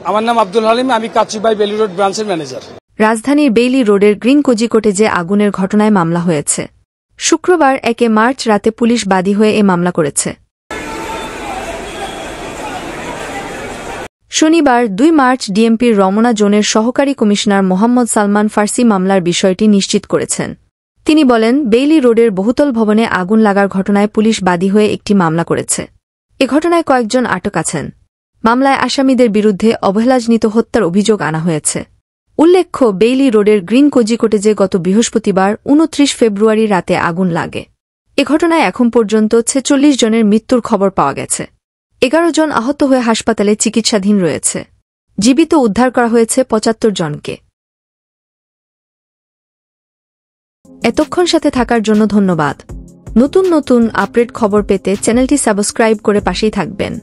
আমার নাম আব্দুল হালিম, আমি কাচিবাই বেইলি রোড ব্রাঞ্চের ম্যানেজার। রাজধানীর বেইলি রোডের গ্রিন কোজিকোটেজে আগুনের ঘটনায় মামলা হয়েছে। শুক্রবার 1 মার্চ রাতে পুলিশ বাদী হয়ে এ মামলা করেছে। শনিবার 2 মার্চ ডিএমপির রমনা জোনের সহকারী কমিশনার মোহাম্মদ সালমান ফার্সি মামলার বিষয়টি নিশ্চিত করেছেন। তিনি বলেন, বেইলি রোডের বহুতল ভবনে আগুন লাগার ঘটনায় পুলিশ বাদী হয়ে একটি মামলা করেছে। এ ঘটনায় কয়েকজন আটক আছেন। মামলায় আসামিদের বিরুদ্ধে অবহেলাজনিত হত্যার অভিযোগ আনা হয়েছে। উল্লেখ্য, বেইলি রোডের গ্রিন কোজিকোটেজে গত বৃহস্পতিবার 29 ফেব্রুয়ারি রাতে আগুন লাগে। এ ঘটনায় এখন পর্যন্ত 46 জনের মৃত্যুর খবর পাওয়া গেছে। 11 জন আহত হয়ে হাসপাতালে চিকিৎসাধীন রয়েছে। জীবিত উদ্ধার করা হয়েছে 75 জনকে। এতক্ষণ সাথে থাকার জন্য ধন্যবাদ। নতুন নতুন আপডেট খবর পেতে চ্যানেলটি সাবস্ক্রাইব করে পাশেই থাকবেন।